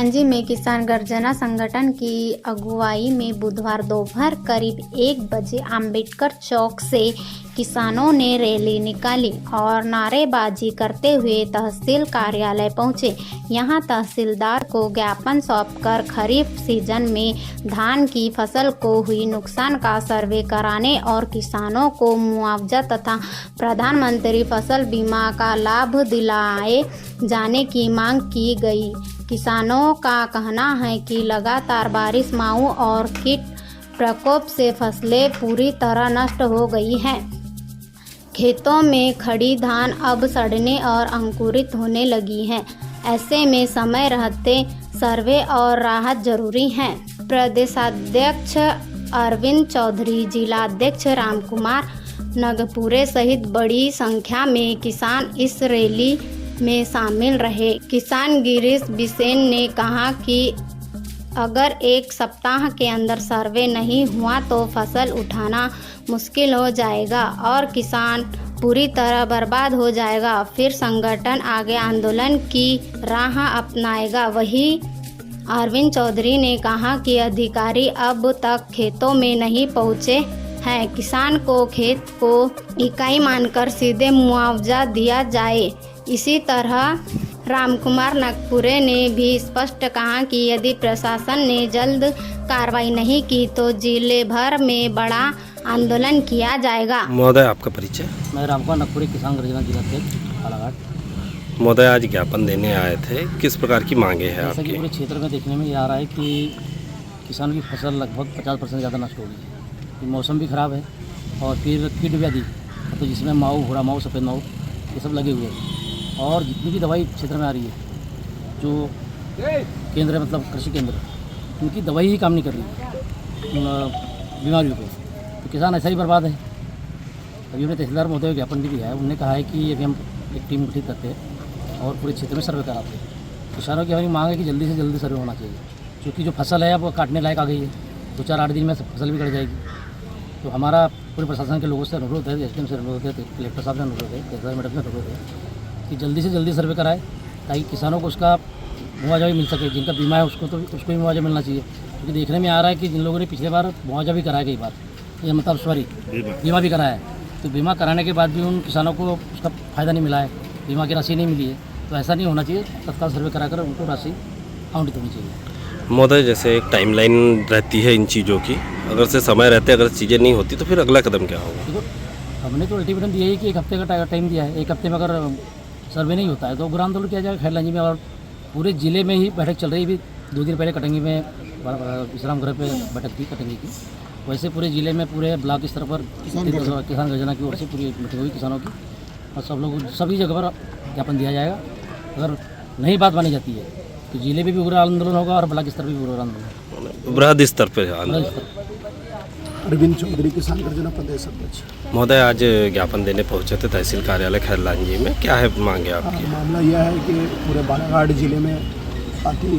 खैरलांजी में किसान गर्जना संगठन की अगुवाई में बुधवार दोपहर करीब 1 बजे अंबेडकर चौक से किसानों ने रैली निकाली और नारेबाजी करते हुए तहसील कार्यालय पहुंचे। यहां तहसीलदार को ज्ञापन सौंपकर खरीफ सीजन में धान की फसल को हुई नुकसान का सर्वे कराने और किसानों को मुआवजा तथा प्रधानमंत्री फसल बीमा का लाभ दिलाए जाने की मांग की गई। किसानों का कहना है कि लगातार बारिश, माऊ और कीट प्रकोप से फसलें पूरी तरह नष्ट हो गई हैं। खेतों में खड़ी धान अब सड़ने और अंकुरित होने लगी है। ऐसे में समय रहते सर्वे और राहत जरूरी है। प्रदेशाध्यक्ष अरविंद चौधरी, जिलाध्यक्ष रामकुमार नगपुरे सहित बड़ी संख्या में किसान इस रैली में शामिल रहे। किसान गिरीश बिसेन ने कहा कि अगर 1 सप्ताह के अंदर सर्वे नहीं हुआ तो फसल उठाना मुश्किल हो जाएगा और किसान पूरी तरह बर्बाद हो जाएगा। फिर संगठन आगे आंदोलन की राह अपनाएगा। वहीं अरविंद चौधरी ने कहा कि अधिकारी अब तक खेतों में नहीं पहुंचे हैं। किसान को खेत को इकाई मानकर सीधे मुआवजा दिया जाए। इसी तरह रामकुमार नगपुरे ने भी स्पष्ट कहा कि यदि प्रशासन ने जल्द कार्रवाई नहीं की तो जिले भर में बड़ा आंदोलन किया जाएगा। महोदय, आपका परिचय? मैं रामकुमार नगपुरे, किसान गर्जना जिलाध्यक्ष बालाघाट। महोदय, आज ज्ञापन देने आए थे, किस प्रकार की मांगे हैं जैसा कि आपकी? पूरे क्षेत्र में देखने में ये आ रहा है कि किसानों की फसल लगभग 50% ज़्यादा नष्ट हो गई है। मौसम भी ख़राब है और फिर कीट व्याधि, तो जिसमें माऊ, भूरा माऊ, सफ़ेद माऊ, ये सब लगे हुए हैं। और जितनी भी दवाई क्षेत्र में आ रही है, जो केंद्र है, मतलब कृषि केंद्र, उनकी दवाई ही काम नहीं कर रही है बीमारियों को, तो किसान ऐसा ही बर्बाद है। अभी हमने तहसीलदार महोदय को ज्ञापन भी दिया है। उन्होंने कहा है कि अभी हम एक टीम गठित करते हैं और पूरे क्षेत्र में सर्वे कराते हैं। किसानों की हमारी मांग है कि जल्दी से जल्दी सर्वे होना चाहिए, क्योंकि जो फसल है अब वो काटने लायक आ गई है। 2-4-8 दिन में फसल भी कट जाएगी। तो हमारा पूरे प्रशासन के लोगों से अनुरोध है, एसडीएम से अनुरोध है, कलेक्टर साहब से अनुरोध है, तहसीलदार मैडम से अनुरोध है कि जल्दी से जल्दी सर्वे कराए ताकि किसानों को उसका मुआवजा भी मिल सके। जिनका बीमा है उसको भी मुआवजा मिलना चाहिए, क्योंकि देखने में आ रहा है कि जिन लोगों ने पिछले बार मुआवजा भी कराया, कई बार ये मतलब बीमा भी कराया है, तो बीमा कराने के बाद भी उन किसानों को उसका फ़ायदा नहीं मिला है, बीमा की राशि नहीं मिली है। तो ऐसा नहीं होना चाहिए, तत्काल सर्वे कराकर उनको राशि आवंटित होनी चाहिए। महोदय, जैसे एक टाइमलाइन रहती है इन चीज़ों की, अगर से समय रहते अगर चीज़ें नहीं होती तो फिर अगला कदम क्या होगा? देखो, हमने तो अल्टीमेटम दिया है कि 1 हफ्ते का टाइम दिया है। 1 हफ्ते में अगर सर्वे नहीं होता है तो उग्र आंदोलन किया जाएगा खैरलांजी में। और पूरे ज़िले में ही बैठक चल रही है। 2 दिन पहले कटंगी में विश्राम गृह पे बैठक थी कटंगी की। वैसे पूरे ज़िले में पूरे ब्लॉक स्तर पर किसान गर्जना की ओर से पूरी मीटिंग हुई किसानों की, और सब लोग सभी जगह पर ज्ञापन दिया जाएगा। अगर नहीं बात मानी जाती है तो ज़िले में भी उग्र आंदोलन होगा और ब्लॉक स्तर पर भी उग्र आंदोलन, बृहद स्तर पर आंदोलन। अरविंद चौधरी, किसान गर्जना प्रदेश अध्यक्ष। महोदय, आज ज्ञापन देने पहुंचे थे तहसील कार्यालय खैरलांजी में, क्या है मांगे आपकी? मामला यह है कि पूरे बालाघाट जिले में काफ़ी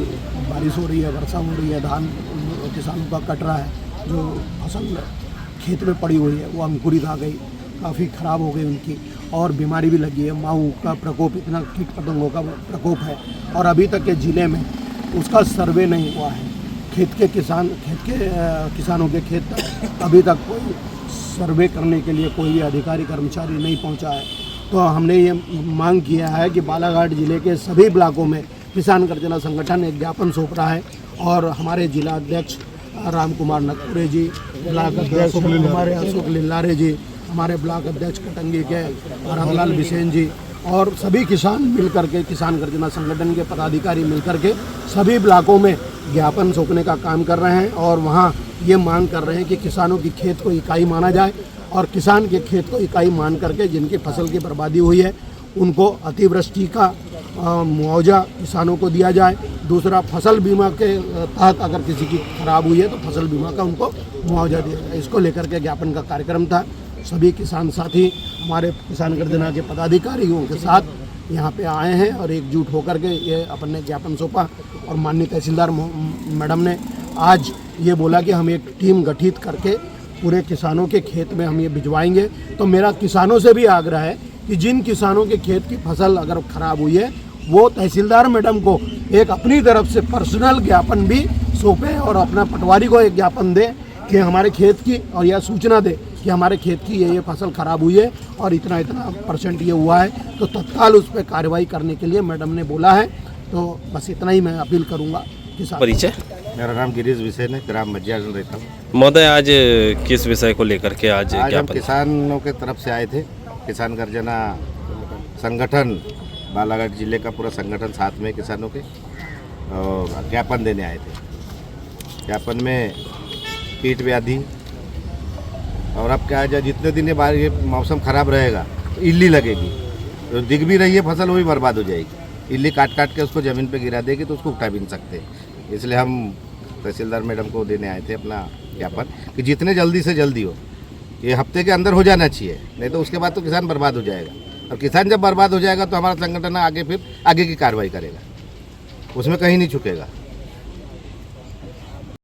बारिश हो रही है, वर्षा हो रही है, धान किसानों का कट रहा है। जो फसल खेत में पड़ी हुई है वो अंकुरित आ गई, काफ़ी ख़राब हो गई उनकी, और बीमारी भी लगी है। माऊ का प्रकोप, इतना कीट पतंगों का प्रकोप है, और अभी तक के ज़िले में उसका सर्वे नहीं हुआ है। खेत के किसानों के खेत तक अभी तक कोई सर्वे करने के लिए कोई अधिकारी कर्मचारी नहीं पहुंचा है। तो हमने ये मांग किया है कि बालाघाट जिले के सभी ब्लॉकों में किसान गर्जना संगठन एक ज्ञापन सौंप रहा है, और हमारे जिला अध्यक्ष रामकुमार नगपुरे जी, ब्लॉक अध्यक्ष हमारे अशोक लिल्लारे जी, हमारे ब्लॉक अध्यक्ष कटंगी के रामलाल बिसेन जी, और सभी किसान मिलकर के, किसान गर्जना संगठन के पदाधिकारी मिलकर के सभी ब्लॉकों में ज्ञापन सौंपने का काम कर रहे हैं। और वहाँ ये मांग कर रहे हैं कि किसानों की खेत को इकाई माना जाए, और किसान के खेत को इकाई मान करके जिनकी फसल की बर्बादी हुई है उनको अतिवृष्टि का मुआवजा किसानों को दिया जाए। दूसरा, फसल बीमा के तहत अगर किसी की खराब हुई है तो फसल बीमा का उनको मुआवजा दिया जाए। इसको लेकर के ज्ञापन का कार्यक्रम था। सभी किसान साथी हमारे किसान गर्जना के पदाधिकारियों के साथ यहाँ पे आए हैं और एकजुट होकर के ये अपन ने ज्ञापन सौंपा। और माननीय तहसीलदार मैडम ने आज ये बोला कि हम एक टीम गठित करके पूरे किसानों के खेत में हम ये भिजवाएंगे। तो मेरा किसानों से भी आग्रह है कि जिन किसानों के खेत की फसल अगर ख़राब हुई है वो तहसीलदार मैडम को एक अपनी तरफ से पर्सनल ज्ञापन भी सौंपे और अपना पटवारी को एक ज्ञापन दे कि हमारे खेत की, और यह सूचना दे कि हमारे खेत की ये फसल खराब हुई है और इतना इतना % ये हुआ है, तो तत्काल उस पर कार्रवाई करने के लिए मैडम ने बोला है। तो बस इतना ही मैं अपील करूँगा किसान। परिचय? मेरा नाम गिरीश विसेन है, ग्राम मज्जियागंज रहता हूँ। महोदय, आज किस विषय को लेकर के आज हम ज्ञापन? किसानों के तरफ से आए थे। किसान गर्जना संगठन, बालाघाट जिले का पूरा संगठन साथ में किसानों के, और ज्ञापन देने आए थे। ज्ञापन में कीट व्याधि और अब क्या है, जितने दिन ये मौसम ख़राब रहेगा तो इल्ली लगेगी, तो दिख भी रही है फसल वो भी बर्बाद हो जाएगी। इल्ली काट काट के उसको ज़मीन पे गिरा देगी तो उसको उठा भी नहीं सकते। इसलिए हम तहसीलदार मैडम को देने आए थे अपना ज्ञापन कि जितने जल्दी से जल्दी हो, ये हफ्ते के अंदर हो जाना चाहिए, नहीं तो उसके बाद तो किसान बर्बाद हो जाएगा। और किसान जब बर्बाद हो जाएगा तो हमारा संगठन आगे फिर आगे की कार्रवाई करेगा, उसमें कहीं नहीं चुकेगा।